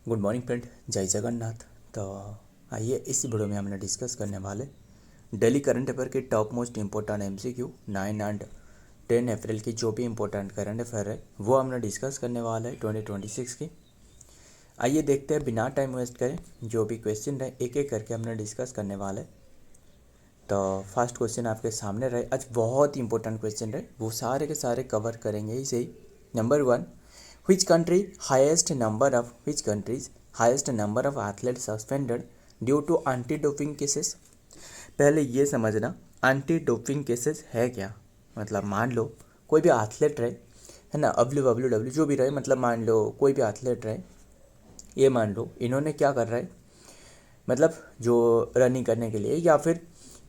Good morning friend, जय जगन्नाथ। तो आइए इस वीडियो में हमने डिस्कस करने वाले डेली करंट अफेयर की top most important MCQ 9 and 10 अप्रैल की जो भी इंपॉर्टेंट करंट अफेयर है वो हमने डिस्कस करने वाला है 2026 की। आइए देखते हैं बिना टाइम वेस्ट करें, जो भी क्वेश्चन रहे एक एक करके हमने डिस्कस करने वाले। तो फर्स्ट क्वेश्चन आपके सामने रहे, आज बहुत इंपॉर्टेंट क्वेश्चन रहे, वो सारे के सारे कवर करेंगे इसे ही। Number 1, which country highest number of athletes suspended due to anti doping cases। पहले ये समझना एंटी डोपिंग केसेस है क्या। मतलब मान लो कोई भी एथलीट रहे, है ना, WWW जो भी रहे, मतलब मान लो कोई भी एथलीट रहे, ये मान लो इन्होंने क्या कर रहा है, मतलब जो रनिंग करने के लिए या फिर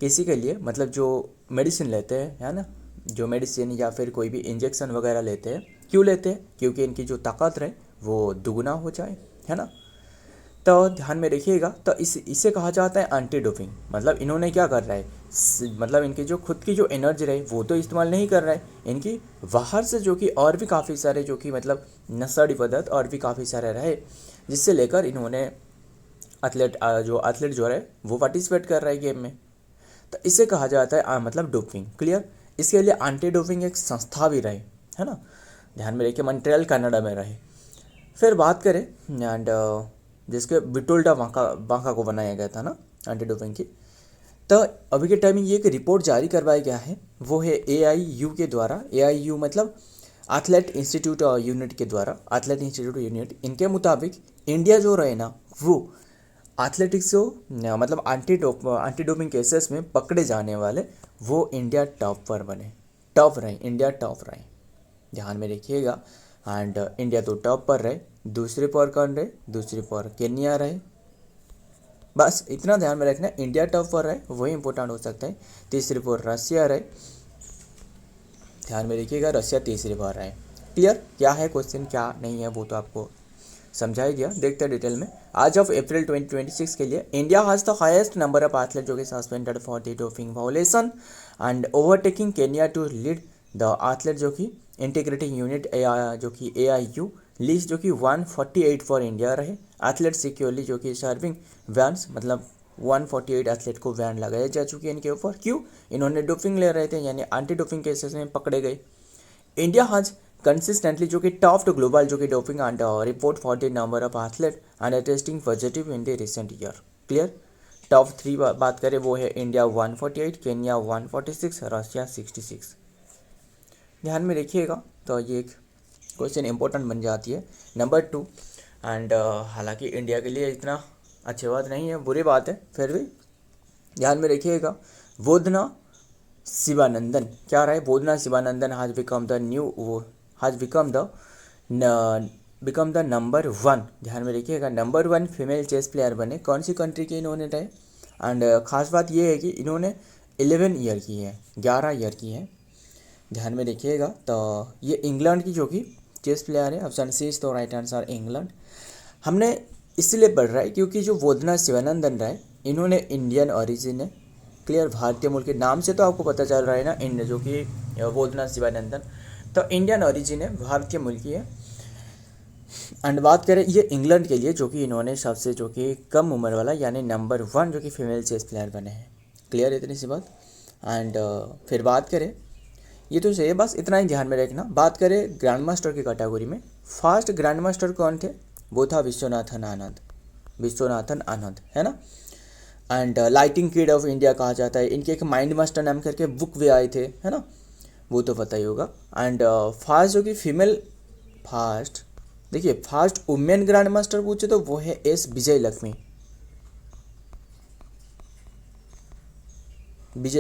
किसी के लिए, मतलब जो मेडिसिन लेते हैं, है ना, जो मेडिसिन या फिर कोई भी इंजेक्शन वगैरह लेते हैं, क्यों लेते हैं, क्योंकि इनकी जो ताकत रहे वो दुगना हो जाए, है ना। तो ध्यान में रखिएगा, तो इसे कहा जाता है एंटी डोपिंग। मतलब इन्होंने क्या कर रहा है, मतलब इनकी जो खुद की जो एनर्जी रहे वो तो इस्तेमाल नहीं कर रहा है, इनकी बाहर से जो कि और भी काफ़ी सारे जो कि मतलब नशेड़ी पदार्थ और भी काफ़ी सारे रहे, जिससे लेकर इन्होंने एथलीट जो रहे वो पार्टिसिपेट कर रहा है गेम में। तो इसे कहा जाता है मतलब डोपिंग। क्लियर। इसके लिए एंटी डोपिंग एक संस्था भी रहे, है ना, ध्यान में रखिए, मॉन्ट्रियल कनाडा में रहे। फिर बात करें एंड जिसके विटोल्डा बांका को बनाया गया था ना एंटी डोपिंग की। तो अभी के टाइमिंग ये एक रिपोर्ट जारी करवाया गया है, वो है AIU के द्वारा। AIU मतलब एथलेट इंस्टीट्यूट यूनिट के द्वारा, एथलेट इंस्टीट्यूट यूनिट। इनके मुताबिक इंडिया जो रहे ना वो एथलेटिक्स को मतलब एंटी डोपिंग केसेस में पकड़े जाने वाले वो इंडिया टॉप पर बने, टॉप रहे, इंडिया टॉप रहे, ध्यान में रखिएगा। एंड इंडिया तो टॉप पर रहे, दूसरे पर कौन रहे, दूसरे पर केन्या रहे, बस इतना ध्यान में रखना, इंडिया टॉप पर रहे वही इंपॉर्टेंट हो सकता है। तीसरे पर रशिया रहे, ध्यान में रखिएगा, रशिया तीसरे पर रहे। क्लियर। क्या है क्वेश्चन क्या नहीं है वो तो आपको समझा ही दिया, देखते हैं डिटेल में। आज ऑफ अप्रैल 2026 के लिए India has the highest number of athlete जो कि suspended for the doping violation and overtaking Kenya to lead the athlete जो कि इंटीग्रेटिंग यूनिट जो कि AIU लिस्ट जो कि 148 फॉर इंडिया रहे। एथलेट सिक्योरली जो कि सर्विंग वैन्स, मतलब 148 एथलेट को वैन लगाए जा चुकी है इनके ऊपर। क्यों, इन्होंने डोपिंग ले रहे थे, यानी एंटी डोपिंग केसेस में पकड़े गए। इंडिया हैज कंसिस्टेंटली जो कि टॉप टू ग्लोबल जो कि doping and report for the number of athlete and testing positive in the recent year. Clear. Top 3 बात करें वो है इंडिया 148, केन्या 146, रशिया 66। ध्यान में रखिएगा, तो ये एक क्वेश्चन इंपॉर्टेंट बन जाती है। नंबर 2 एंड हालांकि इंडिया के लिए इतना अच्छी बात नहीं है, बुरी बात है, फिर भी ध्यान में रखिएगा। बोधना शिवानंदन क्या रहा है, Bodhana Shivanandan has become the number 1, ध्यान में रखिएगा, नंबर 1 फीमेल चेस प्लेयर बने। कौन सी कंट्री के इन्होंने रहे, एंड खास बात ये है कि इन्होंने 11 ईयर की है, 11 ईयर की है, ध्यान में रखिएगा। तो ये इंग्लैंड की जो कि चेस प्लेयर है। ऑप्शन सी इज तो राइट आंसर इंग्लैंड। हमने इसलिए पढ़ रहा है क्योंकि जो बोधना शिवानंदन रहे इन्होंने इंडियन ओरिजिन है। क्लियर। भारतीय मूल के नाम से तो आपको पता चल रहा है ना, इन जो कि बोधना शिवानंदन, तो इंडियन ओरिजिन है, भारतीय मूल की है। एंड बात करें ये इंग्लैंड के लिए जो कि इन्होंने सबसे जो कि कम उम्र वाला यानी नंबर 1 जो कि फीमेल चेस प्लेयर बने हैं। क्लियर, इतनी सी बात। एंड फिर बात करें, ये तो सही है, बस इतना ही ध्यान में रखना। बात करें ग्रैंड मास्टर की कैटेगरी में, फर्स्ट ग्रैंड मास्टर कौन थे, वो था विश्वनाथन आनंद, है ना। And lighting kid of India कहा जाता है, इनके एक माइंड मास्टर नाम करके बुक भी आए थे, है ना, वो तो पता ही होगा। एंड फास्ट जो कि फीमेल फास्ट, देखिए फास्ट वुमेन ग्रैंड मास्टर पूछे तो वो है S Vijay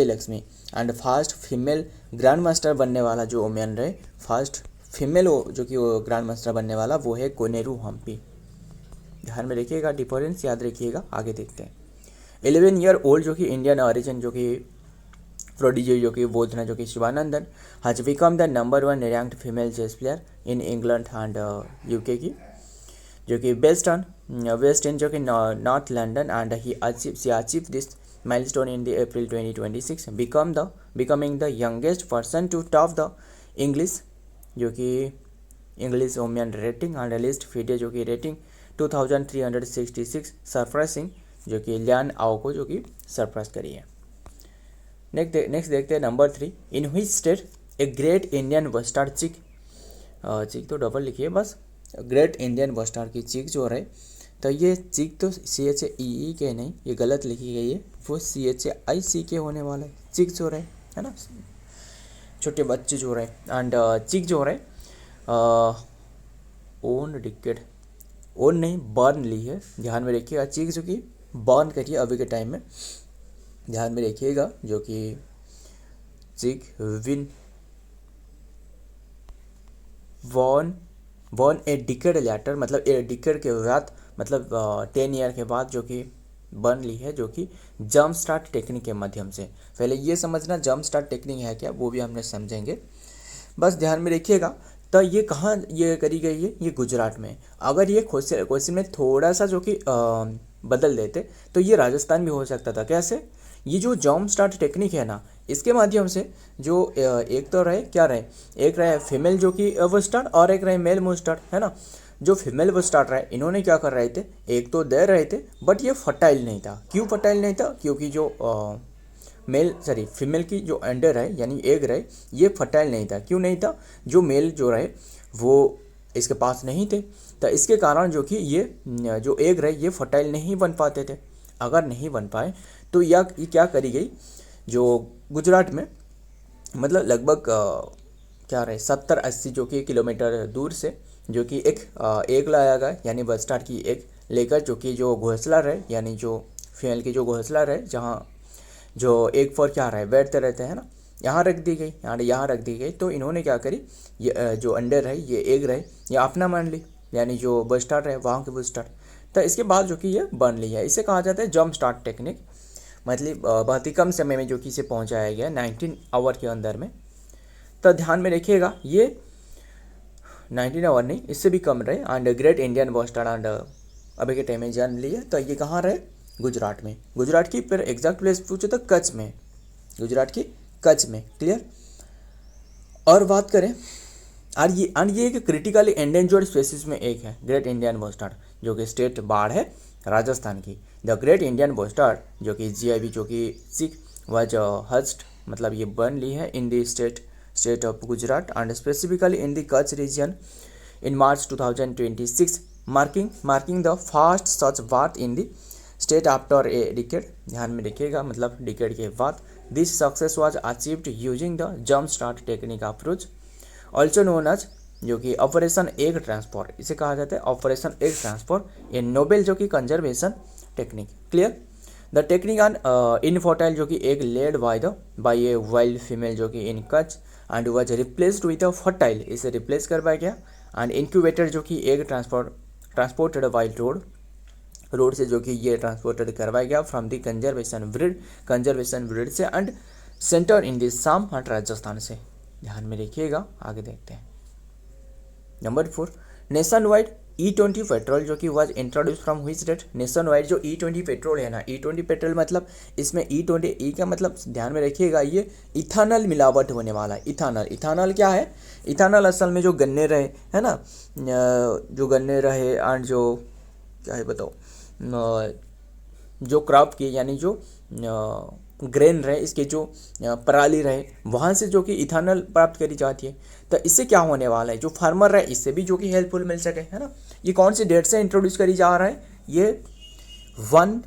Lakshmi. And fast female grand master बनने वाला जो वुमेन रहे, फास्ट फीमेल जो कि वो ग्रैंड मास्टर बनने वाला वो है कोनेरू हम्पी। ध्यान में रखिएगा, डिफरेंस याद रखिएगा, आगे देखते हैं। 11 ईयर ओल्ड जो कि इंडियन ओरिजिन जो कि प्रोडिजी जो कि बोधना जो कि Shivanandan has become the number 1 ranked female chess player in England and UK की, जो कि बेस्ड ऑन वेस्ट इन जो कि north London, and he achieve this milestone in the April 2026 becoming the youngest person to top the English जो कि English women rating and list FIDE जो कि rating 2366 surprising, जो कि लियान आओ को जो कि सरप्राइज करी है। नेक्स्ट देखते हैं number 3, in which state a great Indian bustard chick, chick तो डबल लिखिए बस, ग्रेट इंडियन बस्टार्ड की चीक जो है, तो ये चीक तो CHEE के नहीं, ये गलत लिखी गई है, वो CHIC होने वाला है, चीक जो रहे है ना, छोटे बच्चे जो रहे। एंड चीक जो रहे ओन डिकेड, ओन नहीं बर्न ली है, ध्यान में रखिएगा। चीक जो कि बर्न करिए अभी के टाइम में, ध्यान में रखिएगा, जो कि chick win won a decade later, मतलब ए डिकेड के बाद, मतलब 10 ईयर के बाद जो कि बन ली है, जो कि जंप स्टार्ट टेक्निक के माध्यम से। पहले ये समझना जंप स्टार्ट टेक्निक है क्या, वो भी हमने समझेंगे, बस ध्यान में रखिएगा। तो ये कहाँ ये करी गई है, ये गुजरात में। अगर ये क्वेश्चन में थोड़ा सा जो कि बदल देते तो ये राजस्थान भी हो सकता था। कैसे, ये जो जंप स्टार्ट टेक्निक है ना, इसके माध्यम से जो एक तो रहे क्या रहे, एक रहे फीमेल जो कि बस्टार्ड और एक रहे मेल बस्टार्ड, है ना। जो फीमेल बस्टार्ड रहे, इन्होंने क्या कर रहे थे, एक तो दे रहे थे बट ये फर्टाइल नहीं था। क्यों फर्टाइल नहीं था, क्योंकि जो फीमेल की जो अंडर है यानी एग रहे, ये फर्टाइल नहीं था। क्यों नहीं था, जो मेल जो रहे वो इसके पास नहीं थे, तो इसके कारण जो कि ये जो एग रहे ये फर्टाइल नहीं बन पाते थे। अगर नहीं बन पाए तो ये क्या करी गई, जो गुजरात में मतलब लगभग क्या रहे 70-80 जो कि किलोमीटर दूर से जो कि एक लाया गया, यानी बस्टार्ड की एक लेकर, जो कि जो घोंसला रहे यानी जो फीमेल की जो घोंसला रहे, जहाँ जो एक पर क्या रहे बैठते रहते हैं ना, यहाँ रख दी गई, यहाँ रख दी गई। तो इन्होंने क्या करी, ये जो अंडर रहे ये एग रहे ये अपना मान ली, यानी जो बस्टार्ड रहे वहाँ के बस्टार्ड। तो इसके बाद जो कि ये बन ली है, इसे कहा जाता है जंप स्टार्ट टेक्निक। मतलब बहुत ही कम समय में जो कि इसे पहुँचाया गया 19 आवर के अंदर में। तो ध्यान में रखिएगा, ये 19 आवर नहीं, इससे भी कम रहे। And great Indian bustard and अभी के टाइम में जान लिए। तो ये कहाँ रहे, गुजरात में। गुजरात की फिर एग्जैक्ट प्लेस पूछे तो कच्छ में, गुजरात की कच्छ में। क्लियर। और बात करें और ये एक क्रिटिकली एंडेंजर्ड स्पेसीज में एक है ग्रेट इंडियन बस्टार्ड, जो कि स्टेट बाढ़ है राजस्थान की। द ग्रेट इंडियन बस्टार्ड जो कि GIB जो कि सिख वाज हस्ट, मतलब ये बन ली है in the state of Gujarat and specifically in the Kutch region in March 2026, marking the first such birth in the state after a decade. ध्यान में रखिएगा, मतलब डिकेड के बाद। This success was achieved using the jump start technique approach, also known as जो कि operation egg transfer, इसे कहा जाता है operation egg transfer, a noble जो कि conservation technique. Clear. The technique on infertile जो कि egg laid by a wild female जो कि in Kutch and was replaced with a fertile, इसे रिप्लेस करवाया गया। एंड इंक्यूबेटर जो कि एग ट्रांसपोर्टेड बाय रोड से जो कि ये ट्रांसपोर्टेड करवाया गया फ्रॉम द कंजर्वेशन ब्रिड से एंड सेंटर इन द साम हट राजस्थान से। ध्यान में रखिएगा, आगे देखते हैं। Number 4, nation wide E20 petrol जो कि was introduce from which state. Nation wide जो E20 पेट्रोल है ना, E20 पेट्रोल मतलब इसमें E20 का मतलब ध्यान में रखिएगा, ये इथानल मिलावट होने वाला है। इथानल क्या है, इथानल असल में जो गन्ने रहे है ना, जो गन्ने रहे एंड जो क्या है बताओ, जो क्रॉप की यानी जो ग्रेन रहे, इसके जो पराली रहे, वहाँ से जो कि इथानल प्राप्त करी जाती है। तो इससे क्या होने वाला है, जो फार्मर रहे इससे भी जो कि हेल्पफुल मिल सके, है ना। ये कौन सी डेट से इंट्रोड्यूस करी जा रहा है, ये 1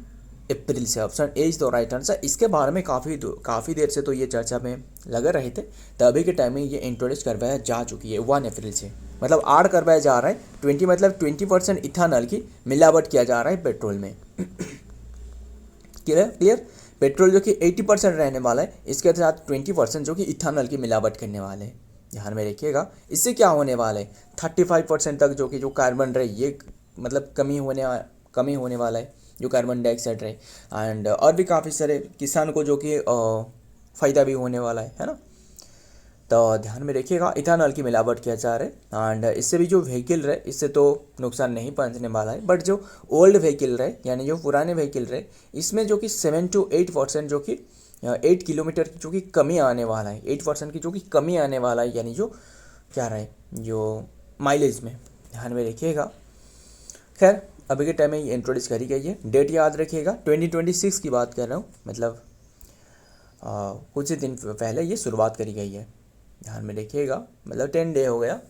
अप्रैल से। Option A is the right answer. इसके बारे में काफ़ी देर से तो ये चर्चा में लगे रहे थे, तो अभी के टाइम में ये इंट्रोड्यूस करवाया जा चुकी है 1 अप्रैल से, मतलब ऐड करवाया जा रहा है 20, मतलब 20% इथानल की मिलावट किया जा रहा है पेट्रोल में। क्लियर। पेट्रोल जो कि 80% रहने वाला है, इसके साथ 20% जो कि इथानल की मिलावट करने वाले हैं। ध्यान में रखिएगा, इससे क्या होने वाला है 35% तक जो कि जो कार्बन रहे ये मतलब कमी होने वाला है, जो कार्बन डाइऑक्साइड रहे। एंड और भी काफ़ी सारे किसान को जो कि फ़ायदा भी होने वाला है ना। तो ध्यान में रखिएगा, इथानॉल की मिलावट किया जा रहा है। एंड इससे भी जो व्हीकल रहे इससे तो नुकसान नहीं पहुंचने वाला है, बट जो ओल्ड व्हीकल रहे यानी जो पुराने व्हीकल रहे, इसमें जो कि 7 to 8% जो कि 8 किलोमीटर की जो कि कमी आने वाला है, 8% की जो कि कमी आने वाला है, यानी जो क्या रहे जो माइलेज में। ध्यान में रखिएगा। खैर अभी के टाइम में ये इंट्रोड्यूस करी गई है। डेट याद रखिएगा 2026 की बात कर रहा हूँ, मतलब कुछ ही दिन पहले ये शुरुआत करी गई है, ध्यान में रखिएगा, मतलब 10 डे हो गया।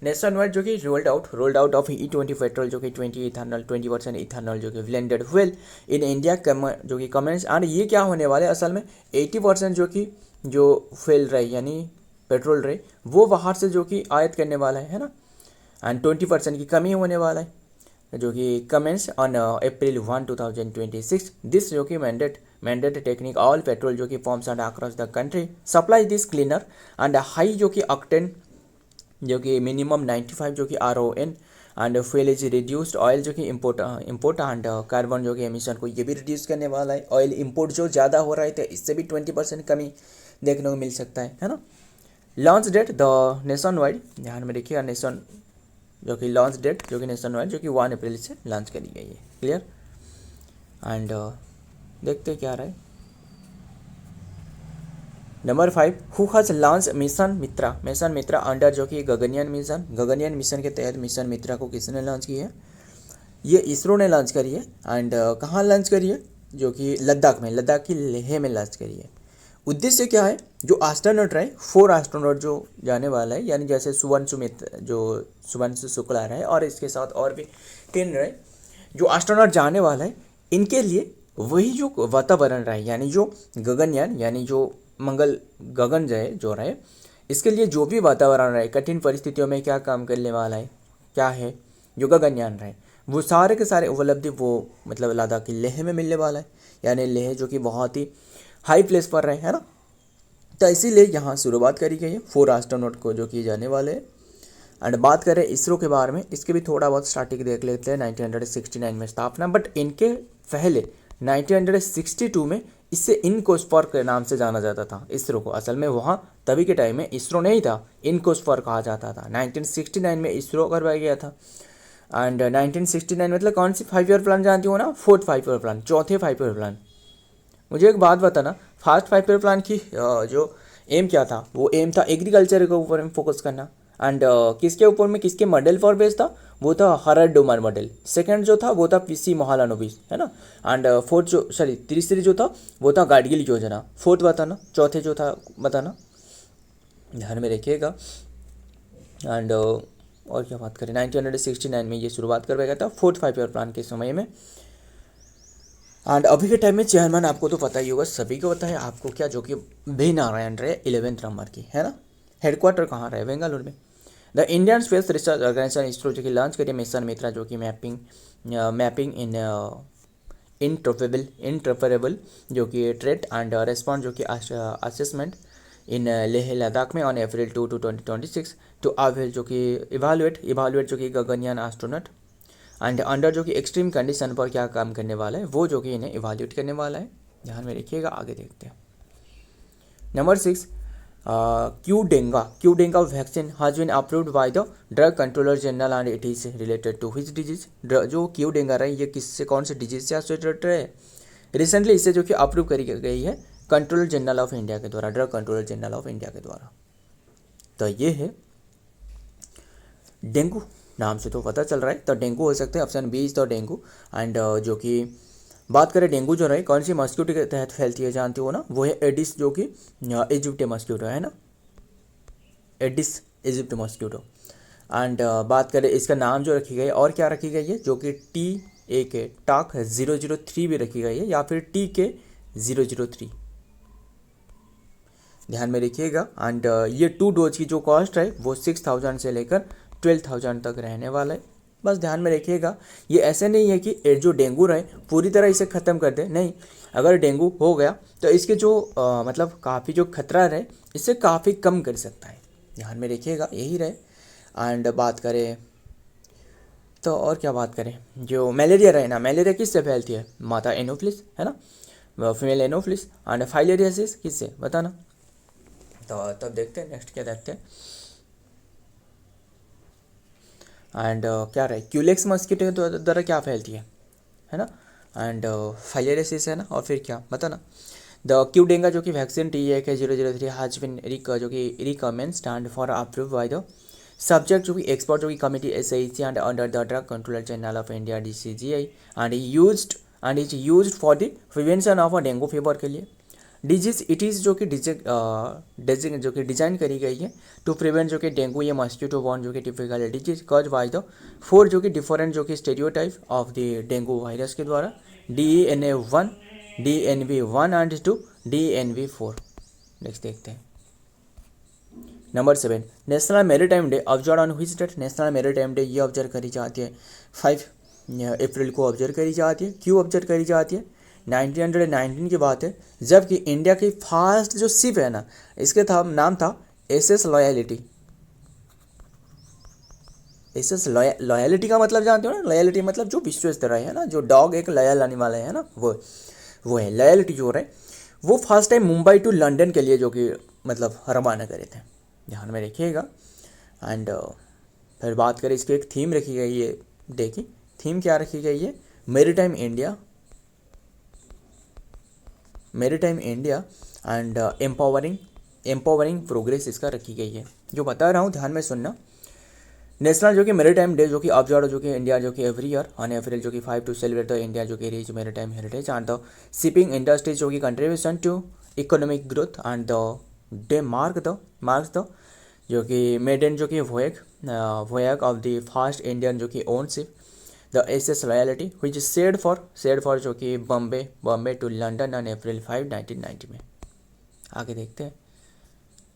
नेशनल वाइड जो कि rolled out of E20 petrol जो कि 20 इथेनॉल 20% इथेनॉल जो कि ब्लेंडेड फ्यूल इन इंडिया जो कि कमेंट्स। एंड ये क्या होने वाले असल में 80% जो कि जो फ्यूल रहे यानी पेट्रोल रहे वो बाहर से जो कि आयात करने वाला है ना, एंड 20% की कमी होने वाला है जो कि कमेंट्स ऑन April 1 2026। दिस जो कि मैंडेट टेक्निक ऑल पेट्रोल जो कि forms and across the country supply this cleaner and high जो कि ऑक्टेन जो कि मिनिमम 95 जो कि RON and fuel is reduced. Oil जो कि इम्पोर्ट एंड कार्बन जो कि एमिशन को ये भी रिड्यूस करने वाला है। ऑयल इंपोर्ट जो ज़्यादा हो रहा है तो इससे भी 20% कमी देखने को मिल सकता है ना। Launch date the nationwide, ध्यान में रखिएगा, नेशन जो कि लॉन्च डेट जो कि नेशन वाइड जो कि 1 अप्रैल से लॉन्च करी गई है। क्लियर। एंड देखते क्या रहा है। Number 5 who has launch mission Mitra under जो कि गगनयान मिशन के तहत मिशन मित्रा को किसने लॉन्च की है? ये इसरो ने लॉन्च करी है। एंड कहाँ लॉन्च करी है? जो कि लद्दाख की लेह में लॉन्च करी है। उद्देश्य क्या है? जो एस्ट्रोनॉट रहे 4 एस्ट्रोनॉट जो जाने वाला है, यानी जैसे सुवंशु शुक्ला रहे और इसके साथ और भी 3 रहे जो एस्ट्रोनॉट जाने वाला है। इनके लिए वही जो वातावरण रहे यानी जो गगनयान यानी जो मंगल गगन जो रहे, इसके लिए जो भी वातावरण रहे, कठिन परिस्थितियों में क्या काम करने वाला है, क्या है जो गगनयान रहे, वो सारे के सारे उपलब्धि वो मतलब लद्दाख की लेह में मिलने वाला है। यानी लेह जो कि बहुत ही हाई प्लेस पर रहे, है ना। तो इसीलिए यहाँ शुरुआत करी गई है 4 एस्ट्रोनॉट को जो कि जाने वाले हैं। एंड बात करें इसरो के बारे में, इसके भी थोड़ा बहुत स्टार्टिंग देख लेते हैं। 1969 में स्थापना, बट इनके पहले 1962 में इससे इनकोस्पर के नाम से जाना जाता था इसरो को। असल में वहाँ तभी के टाइम में इसरो नहीं था, इनकोस्पर कहा जाता था। 1969 में इसरो करवाया गया था। एंड 1969 मतलब कौन सी 5 ईयर प्लान जानती हो ना? 4th 5 ईयर प्लान, चौथे 5 ईयर प्लान। मुझे एक बात बताना, फर्स्ट 5 ईयर प्लान की जो एम क्या था? वो एम था एग्रीकल्चर के ऊपर में फोकस करना। एंड किसके ऊपर में, किसके मॉडल पर बेस्ड था? वो था हरड डोमर मॉडल। सेकंड जो था वो था PC महालानोबिस, है ना। एंड तीसरी जो था वो था गाडगिल योजना। फोर्थ बताना, चौथे जो था बताना, ध्यान में रखिएगा। एंड और क्या बात करें, 1969 में ये शुरुआत करवाया गया था 4th 5 ईयर प्लान के समय में। एंड अभी के टाइम में चेयरमैन आपको तो पता ही होगा, सभी को पता है आपको क्या, जो कि V नारायण रहे 11th नंबर की, है ना। हेडक्वार्टर कहाँ रहे? बेंगलुरु में। The Indian space research organization ISRO जो कि लॉन्च करिए मिशन मित्रा जो कि मैपिंग इन इंटरफेरेबल जो कि ट्रेट एंड रेस्पॉन्स जो कि असेसमेंट इन लेह लद्दाख में ऑन April 2 2026 टू जो कि इवालुएट जो कि गगनयान एस्ट्रोनॉट एंड अंडर जो कि एक्सट्रीम कंडीशन पर क्या काम करने वाला है, वो जो कि इन्हें इवाल्यूएट करने वाला है। ध्यान में रखिएगा, आगे देखते हैं। Number 6 Qdenga vaccine has been approved by the drug controller general and it is related to which disease? जो क्यूडेंगा रहा है ये किससे, कौन से डिजीज से एसोसिएटेड है? रिसेंटली इसे जो कि अप्रूव करी गई है कंट्रोलर जनरल ऑफ इंडिया के द्वारा, drug controller general of India के द्वारा। तो ये है डेंगू, नाम से तो पता चल रहा है। तो डेंगू हो सकता है, option B is the dengue. And जो कि बात करें डेंगू जो रहे कौन सी मस्क्यूटो के तहत फैलती है जानते हो ना? वो है एडिस जो कि इजिप्ट मस्क्यूटो, है ना, एडिस इजिप्ट मस्क्यूटो। एंड बात करें इसका नाम जो रखी गई है और क्या रखी गई है, जो कि TAK टाक 003 भी रखी गई है या फिर TK 003, ध्यान में रखिएगा। एंड ये 2 डोज की जो कॉस्ट है वो 6000 से लेकर 12,000 तक रहने वाला है। बस ध्यान में रखिएगा, ये ऐसे नहीं है कि जो डेंगू रहे पूरी तरह इसे ख़त्म कर दे, नहीं। अगर डेंगू हो गया तो इसके जो मतलब काफ़ी जो खतरा रहे इससे काफ़ी कम कर सकता है, ध्यान में रखिएगा, यही रहे। एंड बात करें तो और क्या बात करें, जो मलेरिया रहे ना, मलेरिया किससे फैलती है? माता एनोफिलिस, है ना, फीमेल एनोफिलिस। एंड फाइलेरियासिस किससे, बताना। तो तब देखते हैं नेक्स्ट क्या देखते हैं। एंड क्या रहे, क्यूलेक्स मस्कीटो के द्वारा क्या फैलती है ना। एंड फाइलेरियासिस है ना, और फिर क्या बताना। द क्यूडेंगा जो कि वैक्सीन TAK 003 हैज बीन जो कि recommend stand for approve by the subject जो कि एक्सपर्ट जो कि committee SAC and under the drug control channel of India DCGI and is used for the prevention of dengue fever के लिए। Disease it is जो कि जो कि डिजाइन करी गई है टू प्रिवेंट जो कि डेंगू या मॉस्किटो बॉर्न जो कि typical disease cause by the 4 जो कि डिफरेंट जो कि stereotype of the dengue virus के द्वारा DENA1, DNV1 and 2, DNV4। Next देखते हैं। Number 7, national maritime day observe on which date. National maritime day ये ऑब्जर्व करी जाती है 5 अप्रैल को ऑब्जर्व करी जाती है। क्यों ऑब्जर्व करी जाती है? 1919 की बात है, जबकि इंडिया की फर्स्ट जो शिप है ना, इसके नाम था SS लॉयलिटी। SS लॉयलिटी का मतलब जानते हो ना? लॉयलिटी मतलब जो विश्वस्त रहे है ना, जो डॉग एक लॉयल आने वाला है ना, वो है लॉयलिटी जो रहे। वो first time Mumbai to London के लिए जो कि मतलब रवाना करे थे, ध्यान में रखिएगा। एंड फिर बात करें इसकी एक थीम रखी गई है, देखिए थीम क्या रखी गई है, maritime India and empowering progress इसका रखी गई है। जो बता रहा हूँ ध्यान में सुनना। नेशनल जो कि मेरीटाइम डे जो कि ऑब्जर्व जो कि इंडिया जो कि एवरी ईयर ऑन अप्रैल जो कि 5 टू सेलिब्रेट द इंडिया जो कि rich maritime heritage and the shipping industries जो कि contribution to economic growth and the day marks the जो कि मेडन जो कि voyage of the first Indian जो कि own ship the SS Loyalty which sailed for जो कि Bombay to London on April 5, 1990 में। आगे देखते हैं।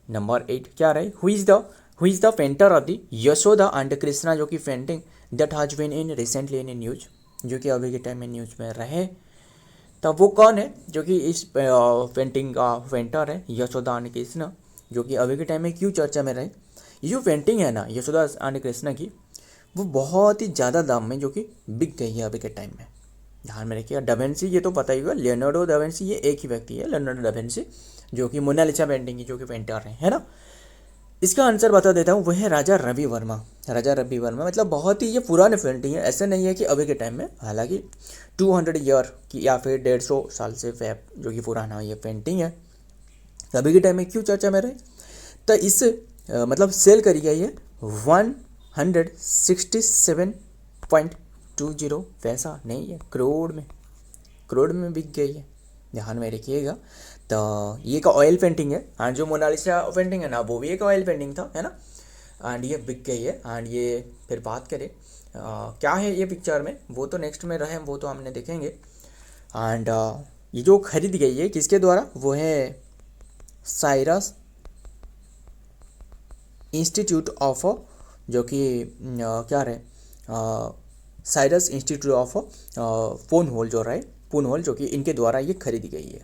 नंबर 8 क्या रहे, who is the painter of the Yashoda and Krishna जो कि painting that has been in recently in news, जो कि अभी के टाइम में न्यूज में रहे। तब वो कौन है जो कि इस पेंटिंग का पेंटर है, यशोदा एंड कृष्णा, जो कि अभी के टाइम में क्यों चर्चा में रहे? ये जो पेंटिंग है ना यशोदा एंड कृष्णा की, वो बहुत ही ज़्यादा दाम में जो कि बिक गई है अभी के टाइम में, ध्यान में रखिएगा। डाविंसी ये तो पता ही होगा, लियोनार्डो डाविंसी ये एक ही व्यक्ति है, लियोनार्डो डाविंसी, जो कि मोनालिसा पेंटिंग की जो कि पेंटर है ना। इसका आंसर बता देता हूँ, वह है राजा रवि वर्मा। मतलब बहुत ही ये पुरानी पेंटिंग है, ऐसे नहीं है कि अभी के टाइम में, हालांकि 200 ईयर की या फिर 150 साल से जो कि पुराना ये पेंटिंग है। अभी के टाइम में क्यों चर्चा में रहे? तो इस मतलब सेल करी गई है 167.20 पैसा नहीं है, करोड़ में बिक गई है, ध्यान में रखिएगा। तो ये का ऑयल पेंटिंग है, एंड जो मोनालिसा पेंटिंग है ना वो भी एक ऑयल पेंटिंग था, है ना, एंड ये बिक गई है। एंड ये फिर बात करें क्या है ये पिक्चर में, वो तो नेक्स्ट में रहे, वो तो हमने देखेंगे। एंड ये जो खरीद गई है किसके द्वारा, वो है साइरस इंस्टीट्यूट ऑफ जो कि क्या रहे, साइरस इंस्टीट्यूट ऑफ पूनहोल जो कि इनके द्वारा ये खरीदी गई है,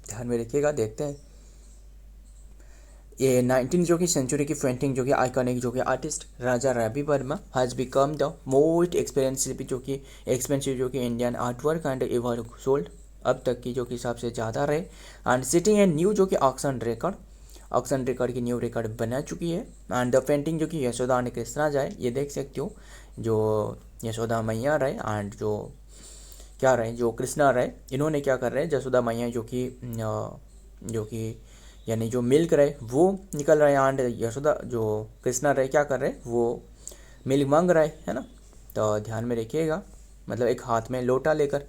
ध्यान में रखिएगा। देखते हैं ये 19 जो कि सेंचुरी की पेंटिंग जो कि आइकॉनिक जो कि artist Raja Ravi Varma has become the most expensive जो कि Indian art work and ever sold, अब तक की जो कि सबसे ज़्यादा रहे। एंड सिटिंग एंड न्यू जो कि ऑक्शन रिकॉर्ड की न्यू रिकॉर्ड बना चुकी है। एंड द पेंटिंग जो कि यशोदा एंड कृष्णा जाए, ये देख सकते हो, जो यशोदा मैया रहे एंड जो क्या रहे, जो कृष्णा रहे, इन्होंने क्या कर रहे हैं, यशोदा मैया जो कि यानी जो मिल्क रहे वो निकल रहे हैं, एंड यशोदा जो कृष्णा रहे क्या कर रहे हैं, वो मिल्क मांग रहे है ना। तो ध्यान में रखिएगा, मतलब एक हाथ में लोटा लेकर,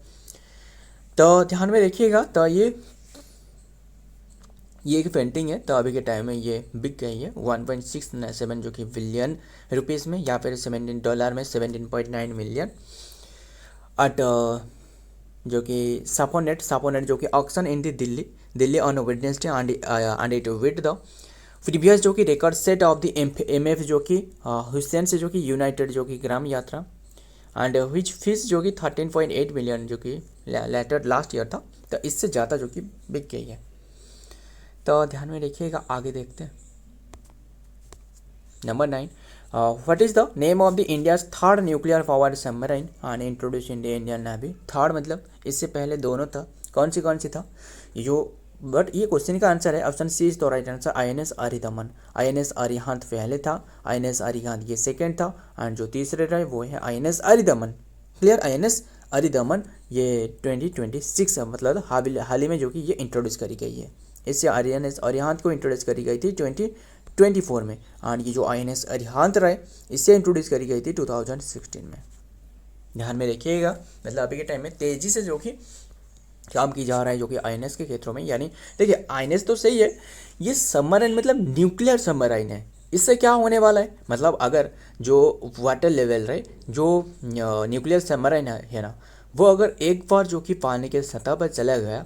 तो ध्यान में रखिएगा। तो ये एक पेंटिंग है, तो अभी के टाइम में ये बिक गई है 1.67 जो कि बिलियन रुपीज़ में, या फिर $17 में 17.9 मिलियन। अट जो कि सापोनेट जो कि auction in the Delhi on Wednesday and it with the previous जो कि record set of the MF जो कि हुसैन से जो कि यूनाइटेड जो कि ग्राम यात्रा एंड विच फीस जो कि 13.8 मिलियन जो कि लेटर लास्ट ईयर था, तो इससे ज़्यादा जो कि बिक गई है। तो ध्यान में रखिएगा, आगे देखते हैं। Number 9, what is the name of the India's third nuclear powered submarine and introduce in the Indian navy. Third मतलब इससे पहले दोनों था, कौन सी था जो, बट ये क्वेश्चन का आंसर है option C is the right answer, INS Aridhaman. INS Arihant पहले था, INS अरिहंत ये सेकेंड था, एंड जो तीसरे रहे वो है INS Aridaman. Clear, INS Aridaman ये 2026 मतलब हाल ही में जो कि ये इंट्रोड्यूस करी गई है। इससे INS अरिहंत को इंट्रोड्यूस करी गई थी 2024 में। एंड ये जो INS अरिहंत राय इससे इंट्रोड्यूस करी गई थी 2016 में। ध्यान में रखिएगा, मतलब अभी के टाइम में तेज़ी से जो कि काम की जा रहा है जो कि INS के क्षेत्रों में। यानी देखिए INS तो सही है, ये सबमरीन मतलब न्यूक्लियर सबमरीन है। इससे क्या होने वाला है, मतलब अगर जो वाटर लेवल रहे, जो न्यूक्लियर सबमरीन है ना, वो अगर एक बार जो कि पानी के सतह पर चला गया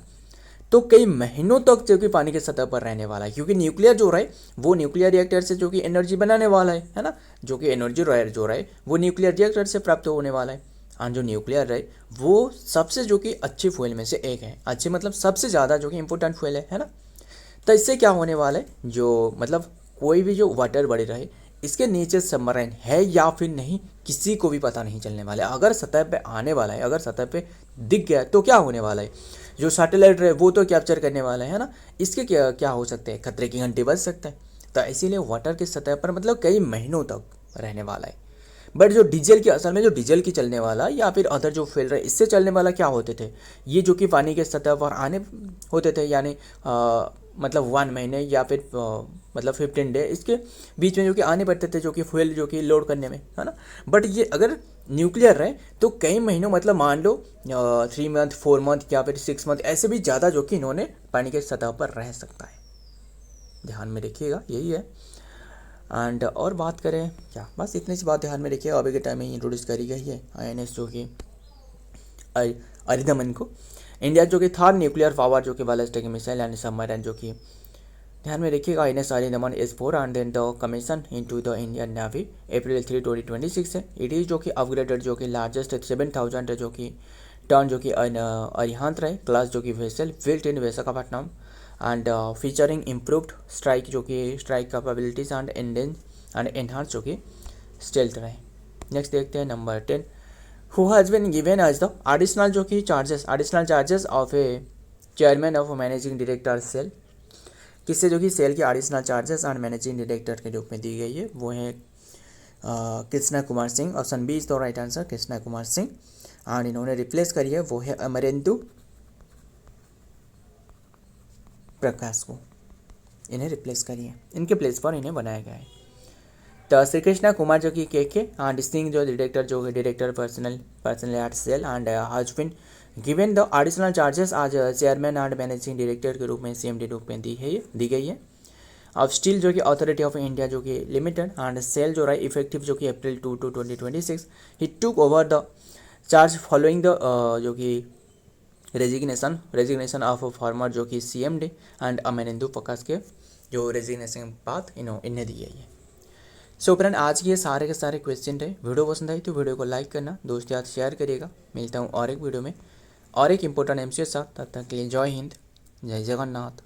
तो कई महीनों तक जो कि पानी के सतह पर रहने वाला है, क्योंकि न्यूक्लियर जो रहे वो न्यूक्लियर रिएक्टर से जो कि एनर्जी बनाने वाला है ना, जो कि एनर्जी जो रहे वो न्यूक्लियर रिएक्टर से प्राप्त होने वाला है। और जो न्यूक्लियर है वो सबसे जो कि अच्छी फ्यूल में से एक है, अच्छी मतलब सबसे ज़्यादा जो कि इम्पोर्टेंट फ्यूल है ना। तो इससे क्या होने वाला है, जो मतलब कोई भी जो वाटर बॉडी रहे इसके नीचे सबमरीन है या फिर नहीं किसी को भी पता नहीं चलने वाला है। अगर सतह पे आने वाला है, अगर सतह पे दिख गया तो क्या होने वाला है, जो सैटेलाइट रहे वो तो कैप्चर करने वाला है ना, इसके क्या क्या हो सकते हैं, खतरे की घंटी बज सकता है। तो इसीलिए वाटर की सतह पर मतलब कई महीनों तक रहने वाला है। बट जो डीजल की असल में जो डीजल की चलने वाला या फिर अदर जो फ्यूल रहे इससे चलने वाला क्या होते थे, ये जो कि पानी के सतह पर आने होते थे, यानी मतलब 1 महीने या फिर मतलब 15 डे इसके बीच में जो कि आने पड़ते थे जो कि फ्यूल जो कि लोड करने में, है ना। बट ये अगर न्यूक्लियर रहे तो कई महीनों मतलब मान लो 3 मंथ 4 मंथ या फिर 6 मंथ ऐसे भी ज़्यादा जो कि इन्होंने पानी के सतह पर रह सकता है। ध्यान में रखिएगा, यही है। एंड और बात करें क्या, बस इतनी सी बात ध्यान में रखिएगा। अभी के टाइम में इंट्रोड्यूस करी गई है INS जो कि अरिदमन को। इंडिया जो कि थर्ड न्यूक्लियर पावर जो कि बैलिस्टिक मिसाइल यानी सबमरीन जो कि ध्यान में रखिएगा INS Aridhaman S4 and then the commission into the Indian navy April 3, 2026 है। इट इज़ जो कि अपग्रेडेड जो कि लार्जेस्ट 7000 जो कि टर्न जो कि अरिहंत रहे क्लास जो कि vessel built in Visakhapatnam and featuring improved strike जो कि स्ट्राइक कैपेबिलिटीज एंड एनहांस जो कि स्टेल्थ रहे। नेक्स्ट देखते हैं number 10, who has been given as the additional जो कि additional charges of a chairman of managing director SAIL. किससे जो कि सेल के additional charges and managing director के रूप में दी गई है, वो है Krishna Kumar Singh. Option B is the right answer, Krishna Kumar Singh. And इन्होंने रिप्लेस करी है वो है अमरेंदु प्रकाश को, इन्हें रिप्लेस करी है, इनके प्लेस पर इन्हें बनाया गया है। तो श्री कृष्णा कुमार जो कि के एंड सिंह जो डायरेक्टर जो कि director personnel at SAIL and has been given the additional charges आज चेयरमैन एंड मैनेजिंग डायरेक्टर के रूप में CMD रूप में दी गई है। अब स्टील जो कि अथॉरिटी ऑफ इंडिया जो कि लिमिटेड एंड सेल जो रहा इफेक्टिव जो कि April 2, 2026 he took over the charge following the जो कि रेजिग्नेशन ऑफ फॉर्मर जो कि CMD एंड अमरेंदु प्रकाश के जो रेजिग्नेशन बात इन्हें दी गई है। सो फ्रेंड आज के सारे के सारे क्वेश्चन थे। वीडियो पसंद आई तो वीडियो को लाइक करना, दोस्त याद शेयर करिएगा। मिलता हूँ और एक वीडियो में और एक इम्पोर्टेंट MCQ के साथ, तब तक के लिए जय हिंद, जय जगन्नाथ।